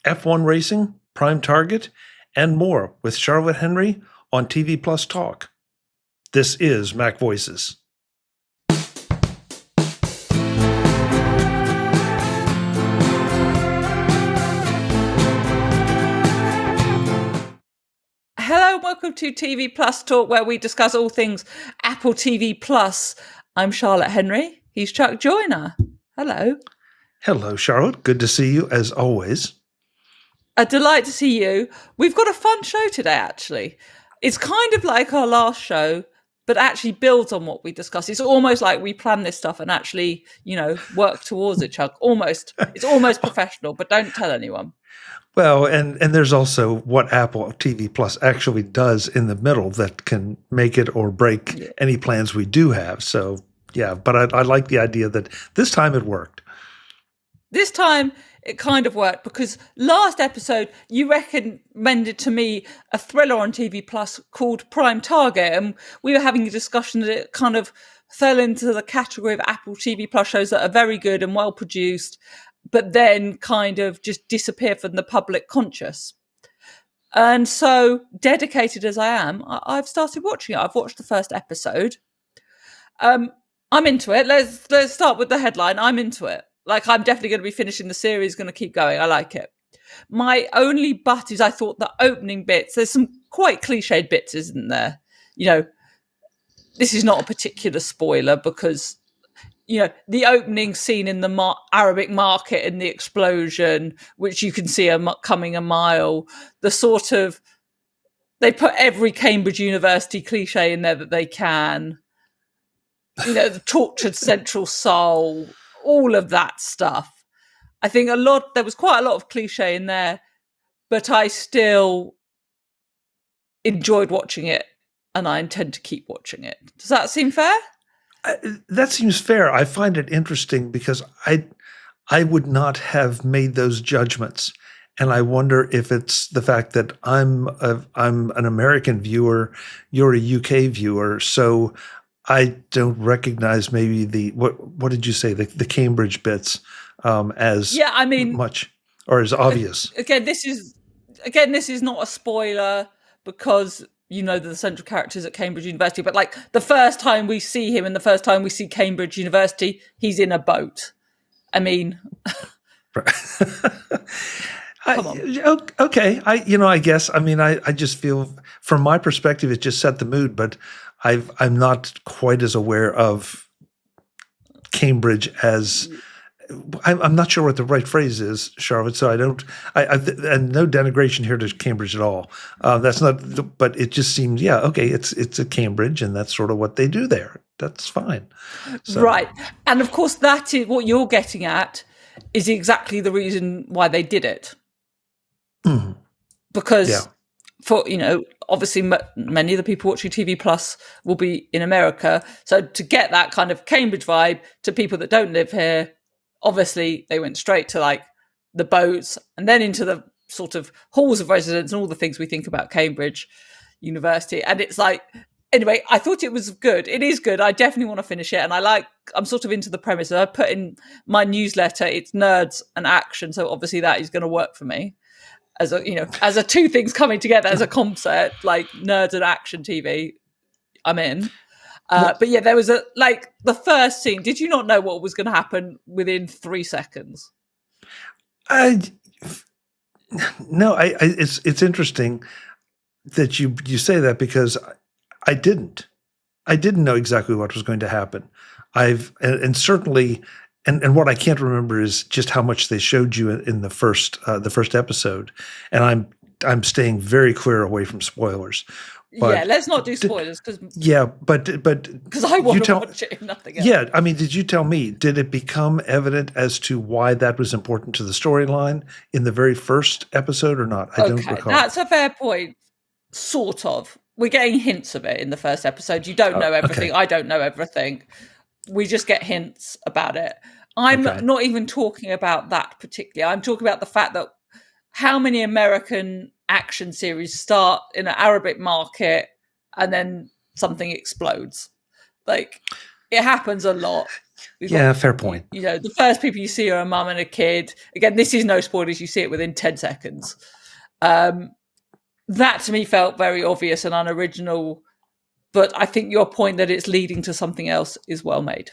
F1 racing, Prime Target, and more with Charlotte Henry on TV Plus Talk. This is MacVoices. Hello, welcome to TV Plus Talk, where we discuss all things Apple TV Plus. I'm Charlotte Henry. He's Chuck Joyner. Hello. Hello, Charlotte. Good to see you, as always. A delight to see you. We've got a fun show today, actually. It's kind of like our last show, but actually builds on what we discussed. It's almost like we plan this stuff and actually, work towards it, Chuck. Almost. It's almost professional, but don't tell anyone. Well, and there's also what Apple TV Plus actually does in the middle that can make it or break any plans we do have. So, yeah, but I like the idea that this time it worked. This time it kind of worked because last episode you recommended to me a thriller on TV Plus called Prime Target, and we were having a discussion that it kind of fell into the category of Apple TV Plus shows that are very good and well produced, but then kind of just disappear from the public conscious. And so, dedicated as I am, I've started watching it. I've watched the first episode. I'm into it. Let's start with the headline. I'm into it. Like, I'm definitely going to be finishing the series, going to keep going. I like it. My only but is I thought the opening bits, there's some quite cliched bits, isn't there? This is not a particular spoiler because the opening scene in the Arabic market and the explosion, which you can see coming a mile, the sort of, they put every Cambridge University cliche in there that they can, the tortured central soul, all of that stuff. I think there was quite a lot of cliche in there, but I still enjoyed watching it and I intend to keep watching it. Does that seem fair? That seems fair. I find it interesting because I would not have made those judgments, and I wonder if it's the fact that I'm an American viewer, you're a UK viewer, so I don't recognize maybe the what did you say the Cambridge bits as much or as obvious. Again, this is not a spoiler because the central characters at Cambridge University, but like the first time we see him and the first time we see Cambridge University, he's in a boat. I mean, come on. Okay. I guess, I just feel from my perspective, it just set the mood, but I'm not quite as aware of Cambridge as I'm not sure what the right phrase is, Charlotte. So and no denigration here to Cambridge at all. That's not, but it just seems, okay, it's a Cambridge, and that's sort of what they do there. That's fine. So. Right, and of course, that is what you're getting at. Is exactly the reason why they did it, because for obviously many of the people watching TV Plus will be in America, so to get that kind of Cambridge vibe to people that don't live here. Obviously, they went straight to like the boats and then into the sort of halls of residence and all the things we think about Cambridge University. And it's like, anyway, I thought it was good. It is good. I definitely want to finish it. And I'm sort of into the premise. I put in my newsletter, it's nerds and action. So obviously that is going to work for me as a two things coming together as a concept, like nerds and action TV. I'm in. But yeah, there was the first scene. Did you not know what was going to happen within 3 seconds? No, it's interesting that you say that because I didn't know exactly what was going to happen. And certainly, and what I can't remember is just how much they showed you in the first episode. And I'm staying very clear away from spoilers. But let's not do spoilers because because I want to watch it if nothing else. Yeah, did you tell me? Did it become evident as to why that was important to the storyline in the very first episode or not? I don't recall. That's a fair point. Sort of. We're getting hints of it in the first episode. You don't know everything. Okay. I don't know everything. We just get hints about it. I'm not even talking about that particularly. I'm talking about the fact that how many American action series start in an Arabic market and then something explodes. Like, it happens a lot. Yeah, fair point. You know, the first people you see are a mum and a kid. Again, this is no spoilers. You see it within 10 seconds. That to me felt very obvious and unoriginal. But I think your point that it's leading to something else is well made.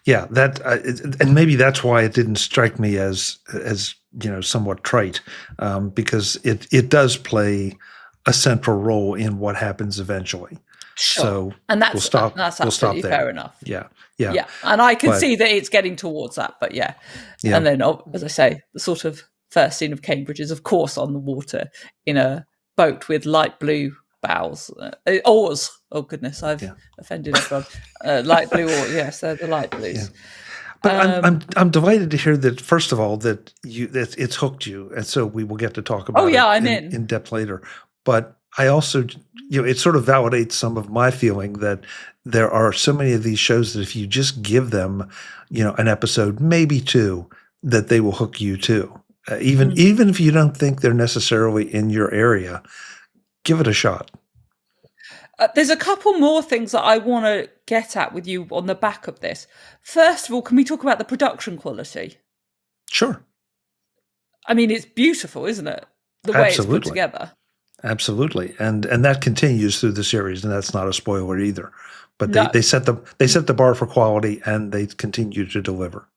Yeah, and maybe that's why it didn't strike me as somewhat trite, because it does play a central role in what happens eventually. Sure. So and that's absolutely fair enough. Yeah. And I can see that it's getting towards that, but yeah. And then, as I say, the sort of first scene of Cambridge is, of course, on the water in a boat with light blue bows, oars. Oh goodness, I've offended everyone. Light blue oars, yes, they're the light blues. Yeah. But I'm delighted to hear that. First of all, that it's hooked you, and so we will get to talk about it in depth later. But I also, it sort of validates some of my feeling that there are so many of these shows that if you just give them, an episode, maybe two, that they will hook you too. Even if you don't think they're necessarily in your area, give it a shot. There's a couple more things that I want to get at with you on the back of this. First of all, can we talk about the production quality? Sure. I mean, it's beautiful, isn't it? The way it's put together. Absolutely, and that continues through the series, and that's not a spoiler either. But they set the bar for quality, and they continue to deliver.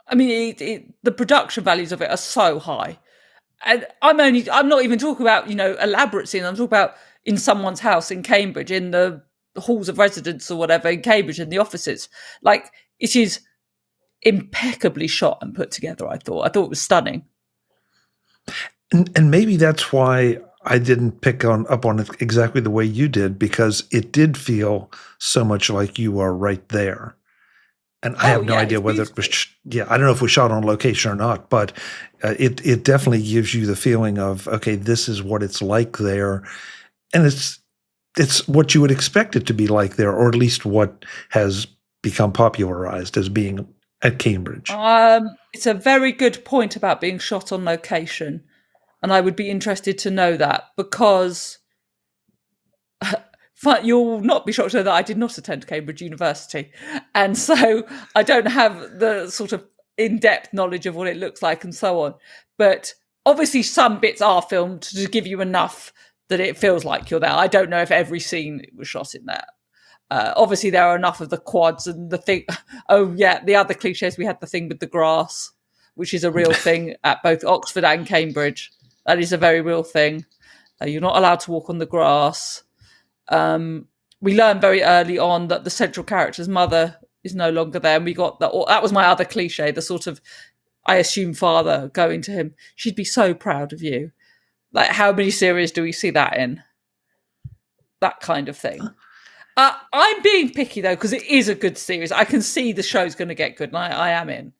I mean, the production values of it are so high, and I'm not even talking about elaborate scenes. I'm talking about in someone's house in Cambridge, in the halls of residence or whatever in Cambridge, in the offices. Like, it is impeccably shot and put together. I thought it was stunning. And maybe that's why I didn't pick up on it exactly the way you did, because it did feel so much like you are right there. And I have no idea whether it was, I don't know if we shot on location or not, but it definitely gives you the feeling of, okay, this is what it's like there. And it's what you would expect it to be like there, or at least what has become popularized as being at Cambridge. It's a very good point about being shot on location. And I would be interested to know that, because you'll not be shocked to know that I did not attend Cambridge University. And so I don't have the sort of in-depth knowledge of what it looks like and so on. But obviously some bits are filmed to give you enough that it feels like you're there. I don't know if every scene was shot in there. Obviously there are enough of the quads and the thing. Oh yeah, the other cliches, we had the thing with the grass, which is a real thing at both Oxford and Cambridge. That is a very real thing. You're not allowed to walk on the grass. We learned very early on that the central character's mother is no longer there. And we got that. That was my other cliche, the sort of, I assume, father going to him, she'd be so proud of you. Like, how many series do we see that in? That kind of thing. I'm being picky, though, because it is a good series. I can see the show's going to get good, and I am in.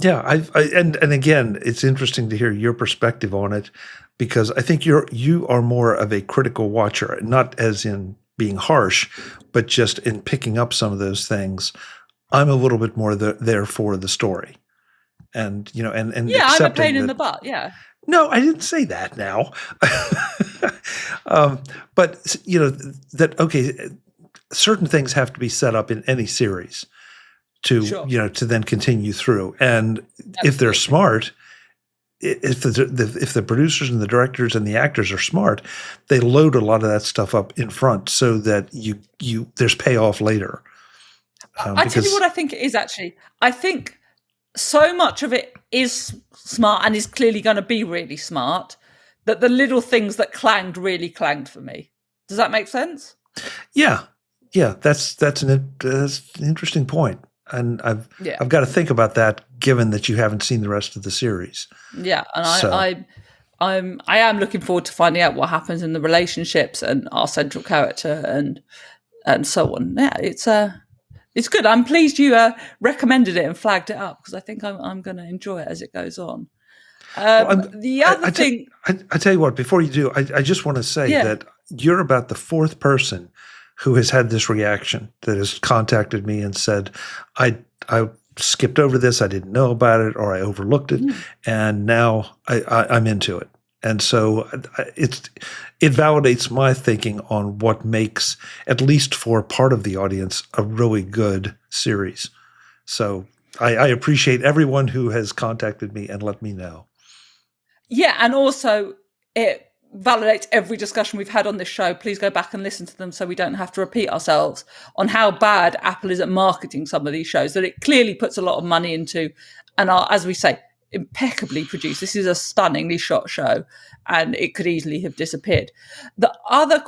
Yeah, and again, it's interesting to hear your perspective on it, because I think you are more of a critical watcher, not as in being harsh, but just in picking up some of those things. I'm a little bit more there for the story, and and yeah, I'm a pain in the butt. Yeah. No, I didn't say that now. But that okay, certain things have to be set up in any series to to then continue through. And if they're smart, if the producers and the directors and the actors are smart, they load a lot of that stuff up in front so that there's payoff later. I tell you what I think it is, actually. I think so much of it is smart and is clearly going to be really smart, that the little things that clanged really clanged for me. Does that make sense? Yeah, that's an interesting point. And I've got to think about that, given that you haven't seen the rest of the series. Yeah, and I am looking forward to finding out what happens in the relationships and our central character and so on. Yeah, it's good. I'm pleased you recommended it and flagged it up, because I think I'm going to enjoy it as it goes on. The other thing, I tell you what, before you do, I just want to say that you're about the fourth person who has had this reaction, that has contacted me and said, I skipped over this, I didn't know about it, or I overlooked it, and now I'm into it. And so it validates my thinking on what makes, at least for part of the audience, a really good series. So I appreciate everyone who has contacted me and let me know. Yeah, and also it validates every discussion we've had on this show. Please go back and listen to them so we don't have to repeat ourselves on how bad Apple is at marketing some of these shows that it clearly puts a lot of money into and are, as we say, impeccably produced. This is a stunningly shot show and it could easily have disappeared. The other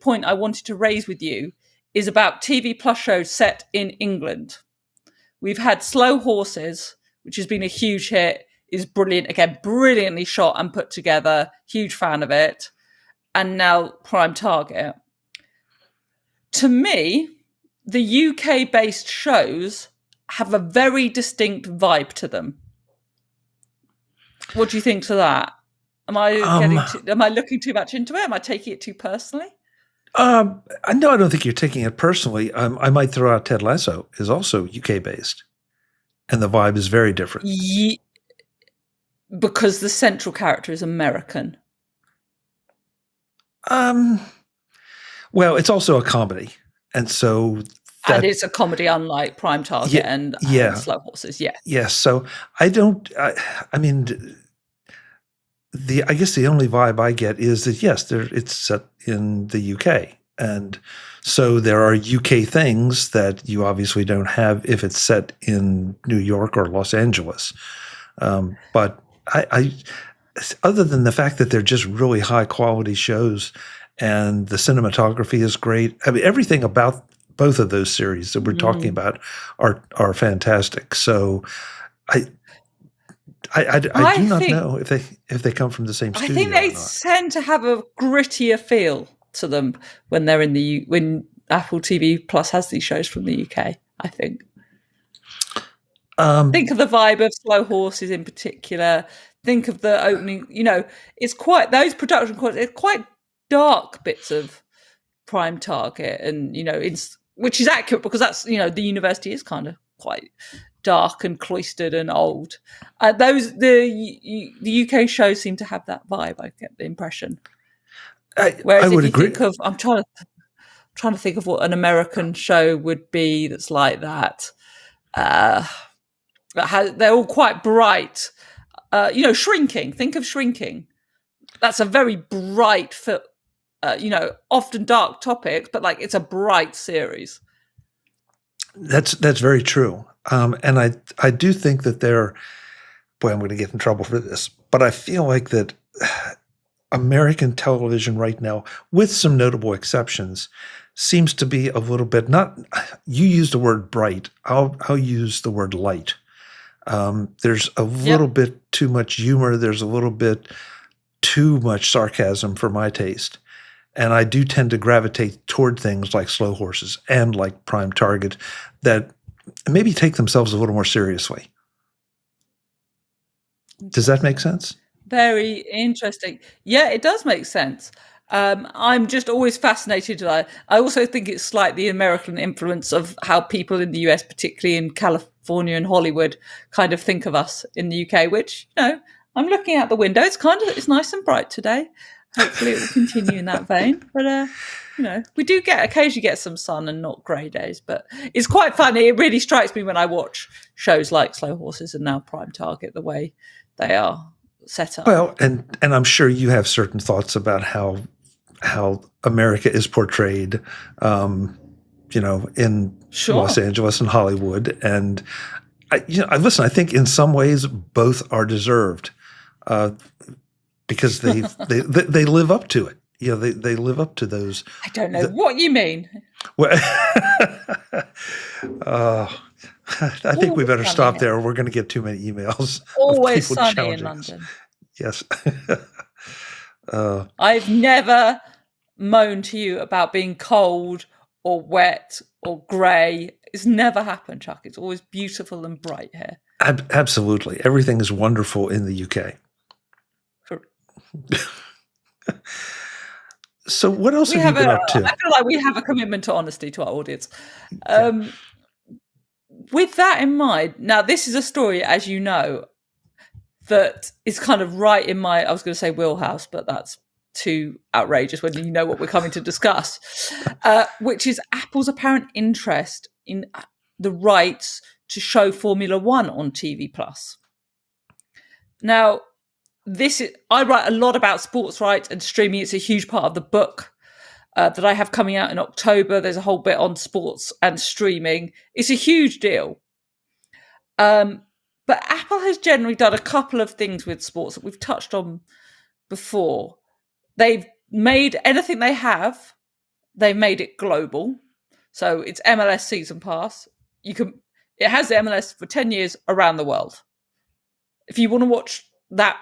point I wanted to raise with you is about TV Plus shows set in England. We've had Slow Horses, which has been a huge hit, is brilliant. Again, brilliantly shot and put together. Huge fan of it. And now Prime Target. To me, the UK-based shows have a very distinct vibe to them. What do you think to that? Am I looking too much into it? Am I taking it too personally? No, I don't think you're taking it personally. I might throw out Ted Lasso is also UK based, and the vibe is very different. Because the central character is American. Well, it's also a comedy, and so and it's a comedy, unlike Prime Target and Slow Horses. Yeah. Yes. So I don't. I mean, I guess the only vibe I get is that yes, it's set in the UK, and so there are UK things that you obviously don't have if it's set in New York or Los Angeles. But I other than the fact that they're just really high quality shows and the cinematography is great. I mean, everything about both of those series that we're talking about are fantastic. So I do not know if they come from the same studio. I think they tend to have a grittier feel to them when they're when Apple TV Plus has these shows from the UK. I think. Think of the vibe of Slow Horses in particular. Think of the opening. It's quite those production quality. It's quite dark bits of Prime Target, and which is accurate because that's the university is kind of quite dark and cloistered and old. The UK shows seem to have that vibe. I get the impression. Whereas I would if you agree. think of, I'm trying to think of what an American show would be that's like that. They're all quite bright. Shrinking. Think of Shrinking. That's a very bright, often dark topics, but it's a bright series. That's very true. And I do think that boy, I'm going to get in trouble for this, but I feel like that American television right now, with some notable exceptions, seems to be a little bit you used the word bright. I'll use the word light. There's a little bit too much humor. There's a little bit too much sarcasm for my taste. And I do tend to gravitate toward things like Slow Horses and like Prime Target that maybe take themselves a little more seriously. Does that make sense? Very interesting. Yeah, it does make sense. I'm just always fascinated. I also think it's slightly American influence of how people in the US, particularly in California and Hollywood, kind of think of us in the UK, which, I'm looking out the window. It's nice and bright today. Hopefully it will continue in that vein. But, we do occasionally get some sun and not grey days, but it's quite funny. It really strikes me when I watch shows like Slow Horses and now Prime Target, the way they are set up. Well, and I'm sure you have certain thoughts about how America is portrayed, in Los Angeles and Hollywood. And I think in some ways both are deserved, because they live up to it. They live up to those. I don't know what you mean. Well, I think we better stop there. We're going to get too many emails. Always sunny in London. Yes. I've never moaned to you about being cold or wet or grey. It's never happened, Chuck. It's always beautiful and bright here. Absolutely. Everything is wonderful in the UK. So what else have you been up to? I feel like we have a commitment to honesty to our audience. With that in mind, now this is a story, as you know, that is kind of right in my, I was going to say wheelhouse, but that's too outrageous when you know what we're coming to discuss, which is Apple's apparent interest in the rights to show Formula One on TV Plus. Now, I write a lot about sports rights and streaming. It's a huge part of the book that I have coming out in October. There's a whole bit on sports and streaming. It's a huge deal. But Apple has generally done a couple of things with sports that we've touched on before. They've made anything they've made it global. So it's MLS Season Pass. It has the MLS for 10 years around the world. If you want to watch that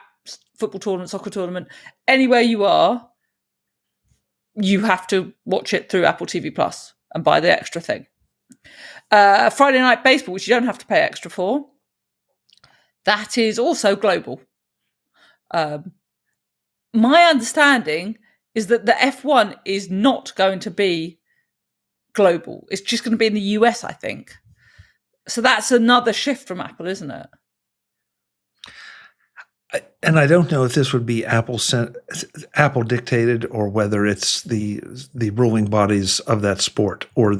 football tournament, soccer tournament, anywhere you are, you have to watch it through Apple TV Plus and buy the extra thing. Friday Night Baseball, which you don't have to pay extra for, that is also global. My understanding is that the F1 is not going to be global. It's just going to be in the US, I think. So that's another shift from Apple, isn't it? And I don't know if this would be Apple dictated or whether it's the ruling bodies of that sport or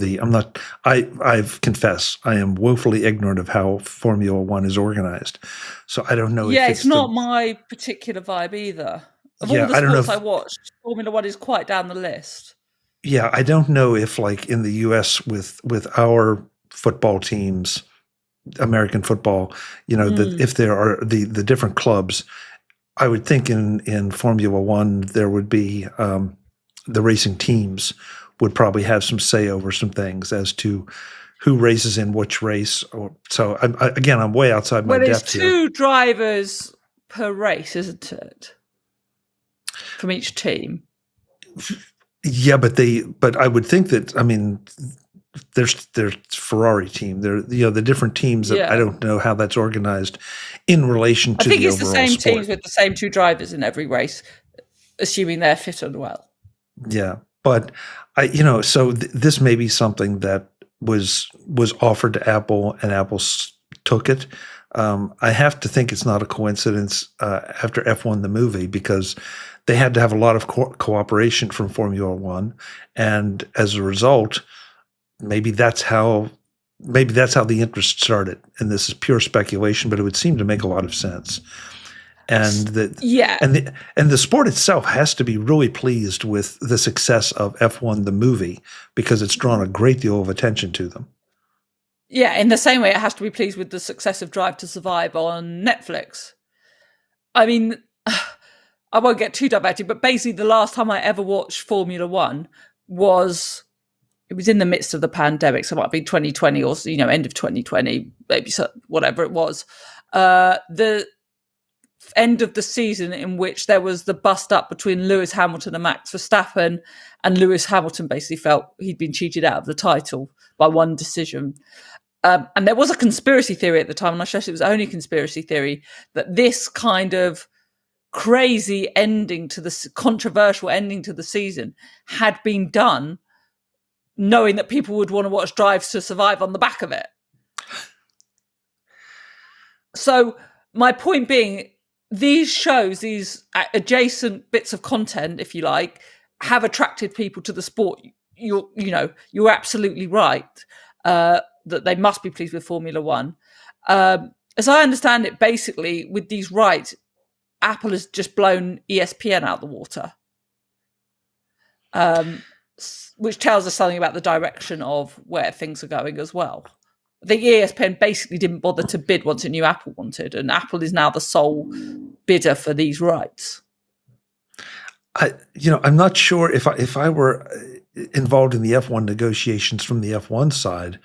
I've confess I am woefully ignorant of how Formula One is organized. So I don't know. Yeah, it's not my particular vibe either. Of all the sports I watched, Formula One is quite down the list. Yeah, I don't know if like in the US with our football teams, American football, that if there are the different clubs, I would think in Formula One there would be the racing teams would probably have some say over some things as to who races in which race. I'm way outside my depth here. There's 2 drivers per race, isn't it? From each team. Yeah, but I would think that, I mean, there's Ferrari team. They're the different teams. I don't know how that's organized in relation to. I think it's the same sport. Teams with the same 2 drivers in every race, assuming they're fit and well. Yeah, but so this may be something that was offered to Apple and Apple took it. I have to think it's not a coincidence after F1 the movie, because they had to have a lot of cooperation from Formula One, and as a result, maybe that's how the interest started. And this is pure speculation, but it would seem to make a lot of sense. And the sport itself has to be really pleased with the success of F1 the movie, because it's drawn a great deal of attention to them. Yeah, in the same way it has to be pleased with the success of Drive to Survive on Netflix. I mean, I won't get too didactic, but basically the last time I ever watched Formula One was in the midst of the pandemic, so it might be 2020 or end of 2020, maybe whatever it was. The end of the season in which there was the bust up between Lewis Hamilton and Max Verstappen, and Lewis Hamilton basically felt he'd been cheated out of the title by one decision. And there was a conspiracy theory at the time, and I stress it was only a conspiracy theory, that this kind of crazy ending to the controversial ending to the season had been done knowing that people would want to watch Drive to Survive on the back of it. So my point being, these shows, these adjacent bits of content, if you like, have attracted people to the sport. You're absolutely right that they must be pleased with Formula One. As I understand it, basically with these rights, Apple has just blown ESPN out the water, which tells us something about the direction of where things are going as well. I think ESPN basically didn't bother to bid once it knew Apple wanted, and Apple is now the sole bidder for these rights. I'm not sure if I were involved in the F1 negotiations from the F1 side,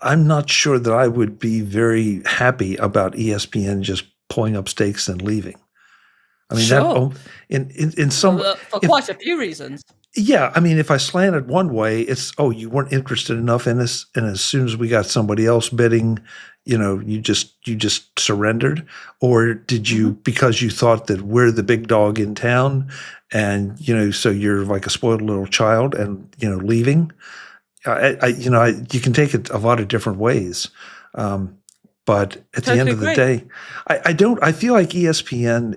I'm not sure that I would be very happy about ESPN just pulling up stakes and leaving. I mean, sure. in some for quite a few reasons. Yeah, I mean, if I slant it one way, it's you weren't interested enough in us, and as soon as we got somebody else bidding, you just surrendered, or did you because you thought that we're the big dog in town, and so you're like a spoiled little child, and leaving. You can take it a lot of different ways, but But at the end Totally of the agree. day, I feel like ESPN,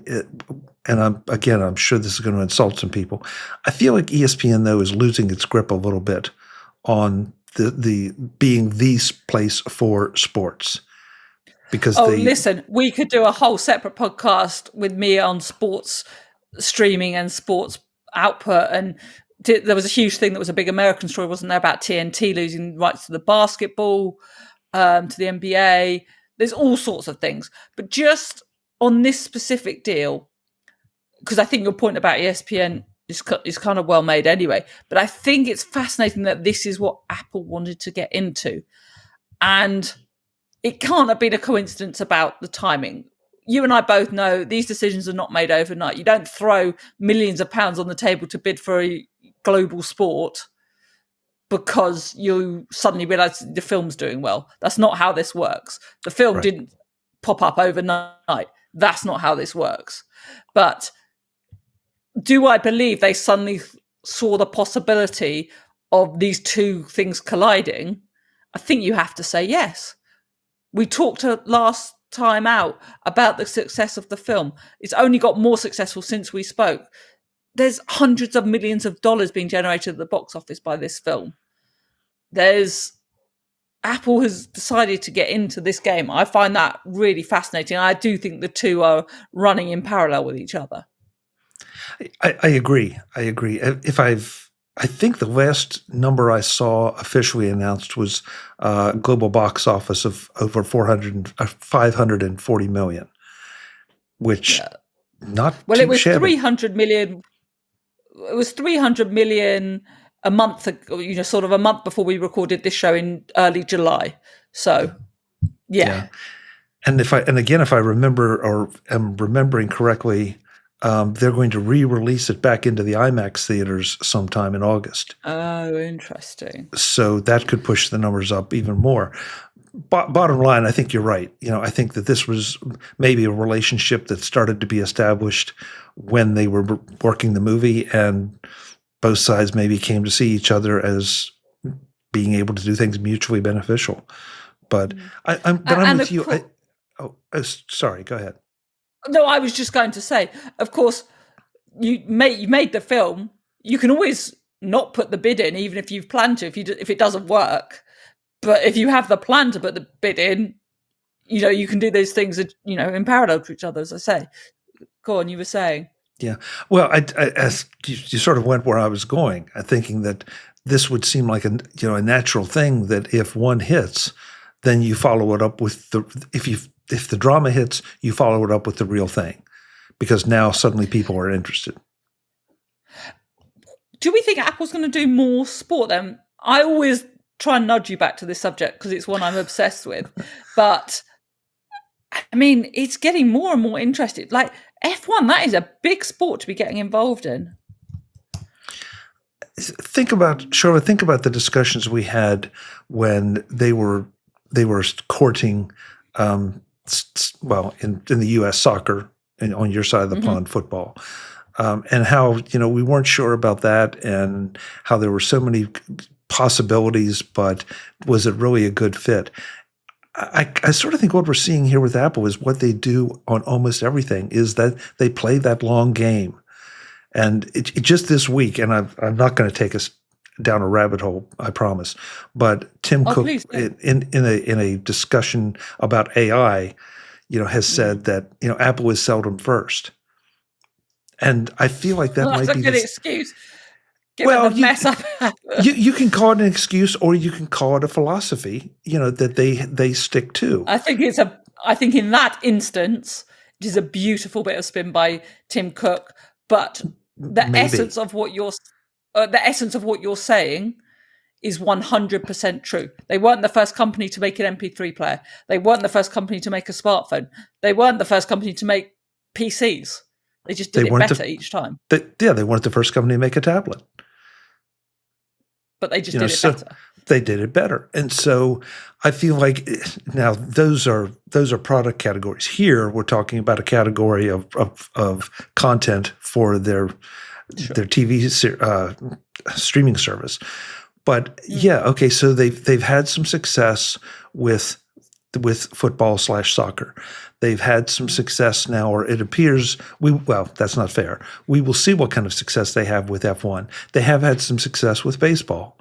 and I'm sure this is going to insult some people. I feel like ESPN though is losing its grip a little bit on the being the place for sports because Oh, they listen, we could do a whole separate podcast with me on sports streaming and sports output. And there was a huge thing that was a big American story, wasn't there, about TNT losing rights to the basketball, to the NBA. There's all sorts of things. But just on this specific deal, because I think your point about ESPN is kind of well made anyway, but I think it's fascinating that this is what Apple wanted to get into. And it can't have been a coincidence about the timing. You and I both know these decisions are not made overnight. You don't throw millions of pounds on the table to bid for a global sport because you suddenly realize the film's doing well. That's not how this works. The film right. didn't pop up overnight. That's not how this works. But do I believe they suddenly saw the possibility of these two things colliding? I think you have to say yes. We talked last time out about the success of the film. It's only got more successful since we spoke. There's hundreds of millions of dollars being generated at the box office by this film. Apple has decided to get into this game. I find that really fascinating. I do think the two are running in parallel with each other. I agree. I think the last number I saw officially announced was global box office of over 540 million, which not well, too it was shabby. 300 million. It was 300 million a month, sort of a month before we recorded this show in early July. So, yeah. And if I remember or am remembering correctly, they're going to re-release it back into the IMAX theaters sometime in August. Oh, interesting. So that could push the numbers up even more. Bottom line, I think you're right. I think that this was maybe a relationship that started to be established when they were working the movie, and both sides maybe came to see each other as being able to do things mutually beneficial. But I'm with you. Sorry, go ahead. No, I was just going to say, of course, you made the film. You can always not put the bid in, even if you've planned to, if it doesn't work. But if you have the plan to put the bid in, you can do those things, in parallel to each other, as I say. Go on, you were saying. Yeah. Well, as you sort of went where I was going, thinking that this would seem like a natural thing that if one hits, then you follow it up with if the drama hits, you follow it up with the real thing, because now suddenly people are interested. Do we think Apple's going to do more sport then? I always try and nudge you back to this subject because it's one I'm obsessed with. But, I mean, it's getting more and more interested. Like F1, that is a big sport to be getting involved in. Think about the discussions we had when they were courting in the U.S. soccer and on your side of the pond football, and how we weren't sure about that, and how there were so many possibilities, but was it really a good fit? I sort of think what we're seeing here with Apple is what they do on almost everything is that they play that long game, and it just this week, and I'm not going to take us down a rabbit hole, I promise. But Tim Cook, in a discussion about AI, has said that Apple is seldom first, and I feel like that might be a good excuse. Mess up. you can call it an excuse, or you can call it a philosophy. That they stick to. I think in that instance, it is a beautiful bit of spin by Tim Cook, but the essence of what you're saying is 100% true. They weren't the first company to make an MP3 player. They weren't the first company to make a smartphone. They weren't the first company to make PCs. They just did it better each time. They weren't the first company to make a tablet. But they just did it better. They did it better. And so I feel like now those are product categories. Here we're talking about a category of content for their TV streaming service. But so they've had some success with with football/soccer. They've had some success now, or it appears well, that's not fair. We will see what kind of success they have with F1. They have had some success with baseball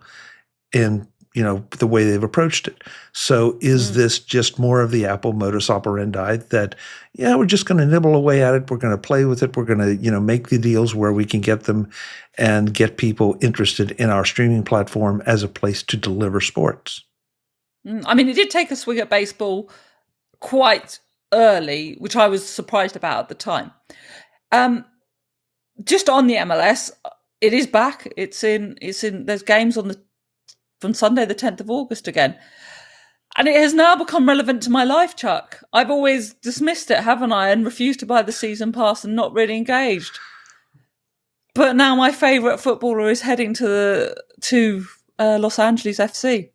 in, the way they've approached it. So is this just more of the Apple modus operandi that, we're just going to nibble away at it. We're going to play with it. We're going to, make the deals where we can get them and get people interested in our streaming platform as a place to deliver sports. I mean, it did take a swing at baseball quite early, which I was surprised about at the time. Just on the MLS, it is back. It's in. There's games from Sunday, the 10th of August again, and it has now become relevant to my life, Chuck. I've always dismissed it, haven't I, and refused to buy the season pass and not really engaged. But now my favourite footballer is heading to Los Angeles FC.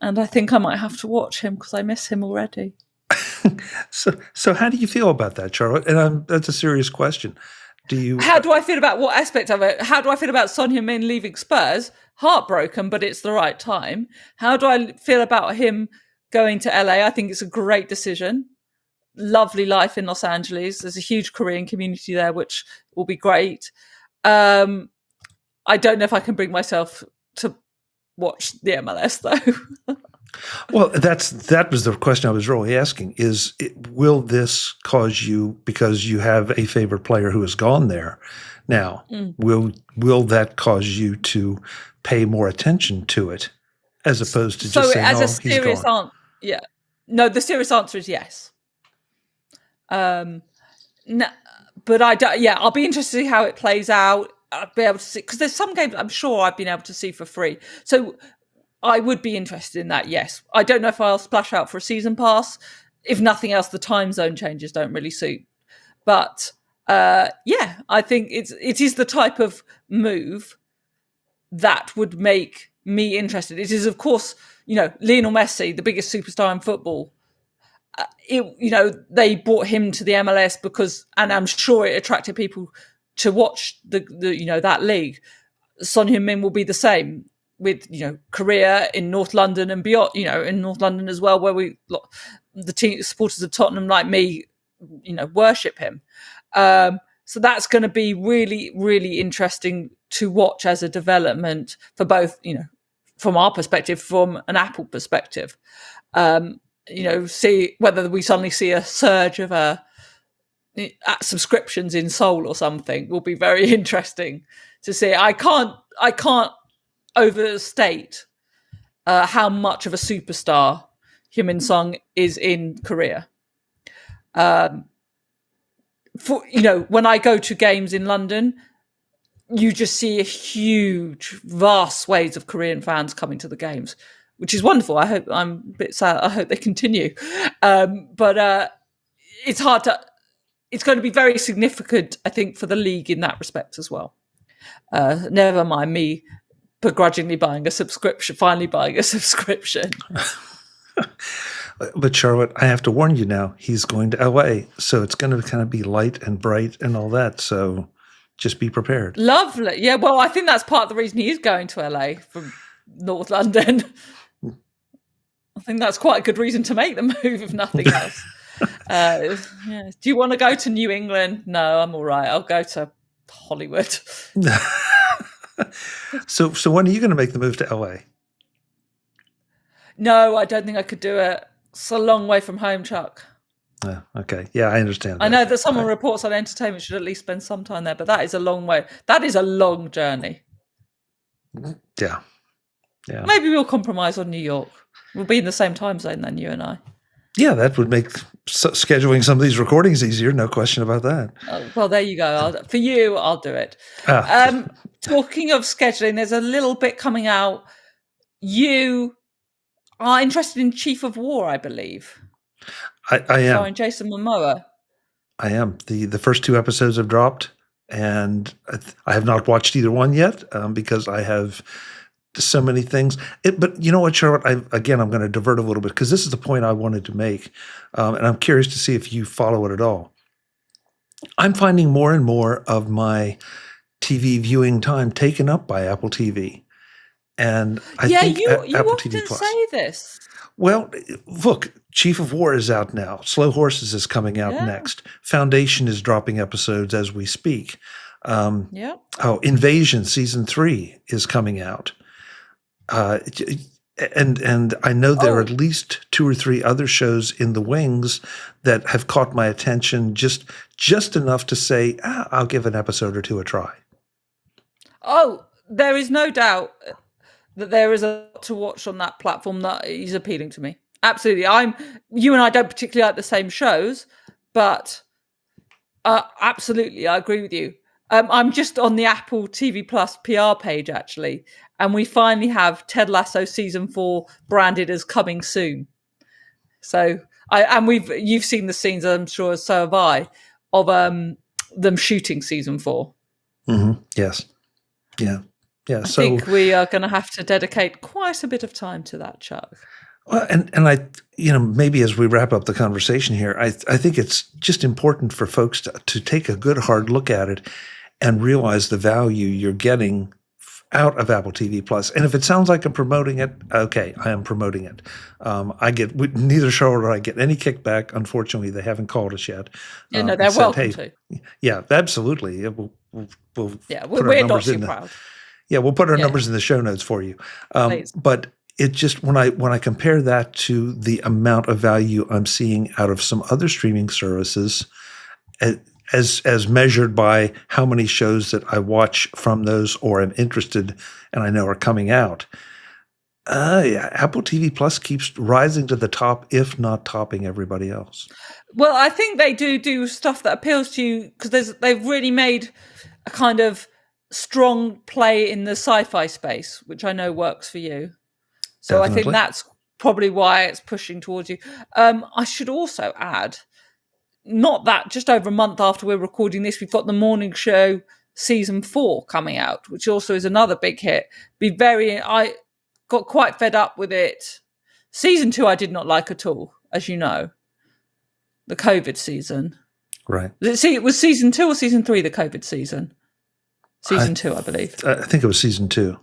And I think I might have to watch him because I miss him already. So how do you feel about that, Charlotte? And that's a serious question. How do I feel about what aspect of it? How do I feel about Son Heung-min leaving Spurs? Heartbroken, but it's the right time. How do I feel about him going to LA? I think it's a great decision. Lovely life in Los Angeles. There's a huge Korean community there, which will be great. I don't know if I can bring myself to watch the MLS though. Well, that was the question I was really asking will this cause you, because you have a favorite player who has gone there now, will that cause you to pay more attention to it as opposed to just saying, as a serious answer, no, the serious answer is yes. No, but I don't, I'll be interested to see how it plays out. I'll be able to see, because there's some games I'm sure I've been able to see for free. So I would be interested in that, yes. I don't know if I'll splash out for a season pass. If nothing else, the time zone changes don't really suit. But I think it is the type of move that would make me interested. It is, of course, Lionel Messi, the biggest superstar in football. They brought him to the MLS because, and I'm sure it attracted people to watch the that league. Son Heung-min will be the same with Korea, in North London and beyond. In North London as well, where the team supporters of Tottenham like me, worship him. So that's going to be really, really interesting to watch as a development for both. From our perspective, from an Apple perspective, see whether we suddenly see a surge of subscriptions in Seoul or something will be very interesting to see. I can't overstate how much of a superstar Hyun Sung is in Korea. When I go to games in London, you just see a huge, vast swathes of Korean fans coming to the games, which is wonderful. I'm a bit sad. I hope they continue. But it's hard to. It's going to be very significant, I think, for the league in that respect as well. Never mind me begrudgingly buying a subscription, finally buying a subscription. But Charlotte, I have to warn you now, he's going to LA. So it's going to kind of be light and bright and all that. So just be prepared. Lovely. Yeah, well, I think that's part of the reason he is going to LA from North London. I think that's quite a good reason to make the move, if nothing else. Do you want to go to New England? No, I'm all right. I'll go to Hollywood. So when are you going to make the move to LA? No, I don't think I could do it. It's a long way from home, Chuck. Okay. Yeah, I understand that. I know that someone reports on entertainment should at least spend some time there, but that is a long way. That is a long journey. Yeah. Maybe we'll compromise on New York. We'll be in the same time zone then, you and I. Yeah, that would make scheduling some of these recordings easier. No question about that. Well, there you go. For you, I'll do it. Talking of scheduling, there's a little bit coming out. You are interested in Chief of War, I believe. I am. Starring Jason Momoa. I am. The first 2 episodes have dropped, and I have not watched either one yet because I have so many things. But you know what, Charlotte? I'm going to divert a little bit because this is the point I wanted to make, and I'm curious to see if you follow it at all. I'm finding more and more of my TV viewing time taken up by Apple TV. And I Yeah, think you Apple TV often Plus. say this. Well, look, Chief of War is out now. Slow Horses is coming out Yeah. next. Foundation is dropping episodes as we speak. Yeah. Invasion season 3 is coming out. And I know there are at least 2 or 3 other shows in the wings that have caught my attention just enough to say, I'll give an episode or 2 a try. Oh, there is no doubt that there is a lot to watch on that platform that is appealing to me. Absolutely. You and I don't particularly like the same shows, but absolutely, I agree with you. I'm just on the Apple TV Plus PR page, actually, and we finally have Ted Lasso season 4 branded as coming soon. So, you've seen the scenes, I'm sure, so have I, of them shooting season 4. Mm-hmm. Yes. Yeah. Yeah. I think we are going to have to dedicate quite a bit of time to that, Chuck. Well, and I, maybe as we wrap up the conversation here, I think it's just important for folks to take a good hard look at it and realize the value you're getting out of Apple TV Plus. And if it sounds like I'm promoting it, okay, I am promoting it. Neither Charlotte or I get any kickback. Unfortunately, they haven't called us yet. Yeah, no, they're welcome to. Yeah, absolutely. We'll we're not too proud. Yeah, we'll put our numbers in the show notes for you. But it just when I compare that to the amount of value I'm seeing out of some other streaming services, as measured by how many shows that I watch from those or am interested and I know are coming out, Apple TV Plus keeps rising to the top, if not topping everybody else. Well, I think they do stuff that appeals to you because they've really made a kind of strong play in the sci-fi space, which I know works for you. So definitely. I think that's probably why it's pushing towards you. I should also add, not that just over a month after we're recording this, we've got the morning show season 4 coming out, which also is another big hit. I got quite fed up with it. Season 2 I did not like at all, as you know. The COVID season. Right. It was season 2 or season 3, the COVID season? Season 2, I believe. I think it was season 2.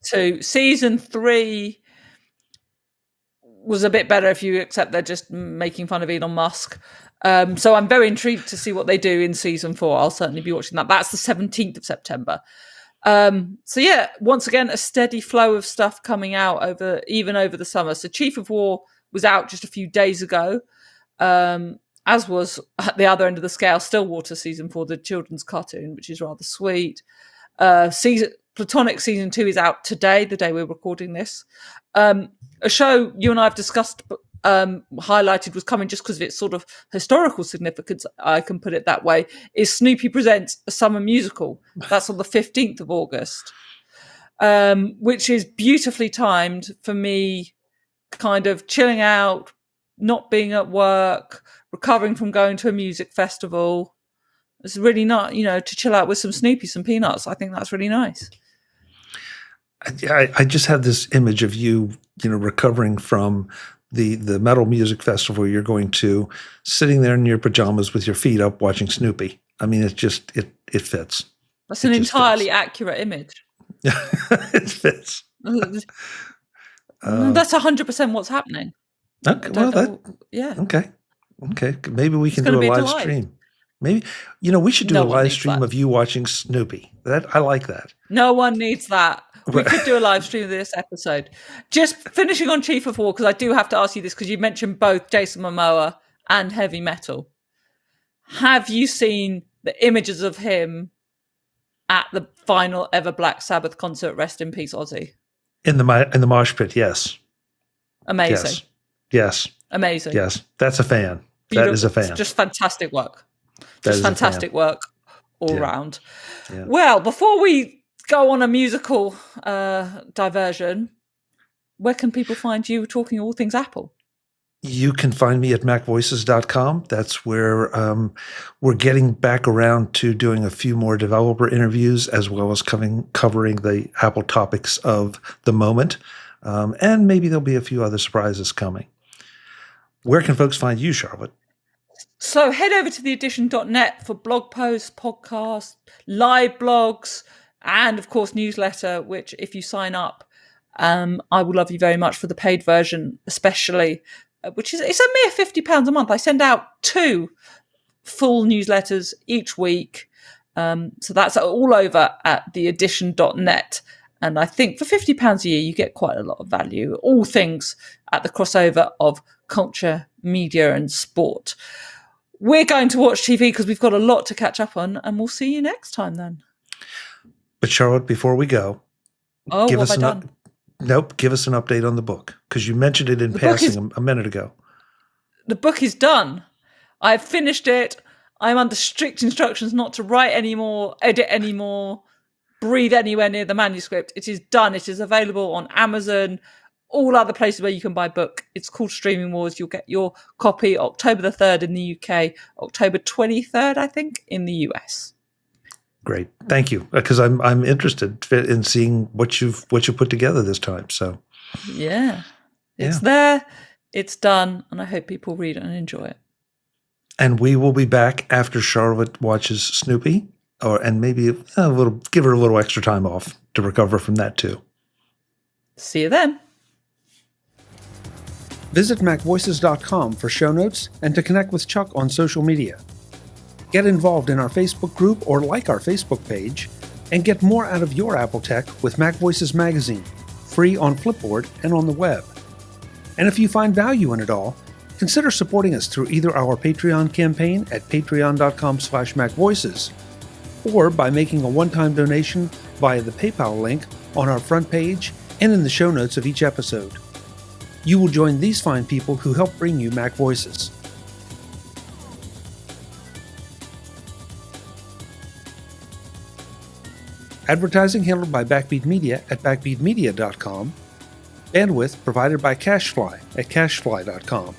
So season 3 was a bit better if you accept they're just making fun of Elon Musk. So I'm very intrigued to see what they do in season 4. I'll certainly be watching that. That's the 17th of September. So yeah, once again, a steady flow of stuff coming out over the summer. So Chief of War was out just a few days ago, as was at the other end of the scale, Stillwater season 4, the children's cartoon, which is rather sweet. Platonic season 2 is out today, the day we're recording this. A show you and I have discussed, highlighted, was coming just because of its sort of historical significance, I can put it that way, is Snoopy Presents a Summer Musical. That's on the 15th of August, which is beautifully timed for me, kind of chilling out, not being at work, recovering from going to a music festival. It's really not, to chill out with some Snoopy, some peanuts. I think that's really nice. I just have this image of you, recovering from the metal music festival you're going to, sitting there in your pajamas with your feet up watching Snoopy. I mean, it fits. That's an entirely accurate image. It fits. That's 100% what's happening. Okay, yeah. Okay. Maybe we can do a live stream. Maybe, we should do a live stream of you watching Snoopy. I like that. No one needs that. We could do a live stream of this episode. Just finishing on Chief of War, because I do have to ask you this, because you mentioned both Jason Momoa and heavy metal. Have you seen the images of him at the final ever Black Sabbath concert? Rest in peace, Ozzy. In the mosh pit, yes. Amazing. Yes. Amazing. Yes. That's a fan. Beautiful. That is a fan. It's just fantastic work. Just fantastic work all round. Yeah. Well, before we go on a musical diversion, where can people find you talking all things Apple? You can find me at MacVoices.com. That's where we're getting back around to doing a few more developer interviews, as well as covering the Apple topics of the moment. And maybe there'll be a few other surprises coming. Where can folks find you, Charlotte? So head over to theedition.net for blog posts, podcasts, live blogs, and of course newsletter, which if you sign up I will love you very much for the paid version, especially, which is it's a mere £50 a month. I send out 2 full newsletters each week. So that's all over at theedition.net. And I think for £50 a year, you get quite a lot of value. All things at the crossover of culture, media, and sport. We're going to watch TV because we've got a lot to catch up on, and we'll see you next time then. But Charlotte, before we go, what have I done? Nope, give us an update on the book, because you mentioned it in passing a minute ago. The book is done. I've finished it. I'm under strict instructions not to write anymore, edit anymore, breathe anywhere near the manuscript. It is done. It is available on Amazon, all other places where you can buy book. It's called Streaming Wars. You'll get your copy October the 3rd in the UK, October 23rd, I think, in the US. Great. Thank you. Because I'm interested in seeing what you've put together this time. So yeah. It's there, it's done, and I hope people read it and enjoy it. And we will be back after Charlotte watches Snoopy, and maybe give her a little extra time off to recover from that too. See you then. Visit MacVoices.com for show notes and to connect with Chuck on social media. Get involved in our Facebook group or like our Facebook page, and get more out of your Apple tech with MacVoices Magazine, free on Flipboard and on the web. And if you find value in it all, consider supporting us through either our Patreon campaign at patreon.com/MacVoices, or by making a one-time donation via the PayPal link on our front page and in the show notes of each episode. You will join these fine people who help bring you Mac Voices. Advertising handled by Backbeat Media at backbeatmedia.com. Bandwidth provided by CashFly at cashfly.com.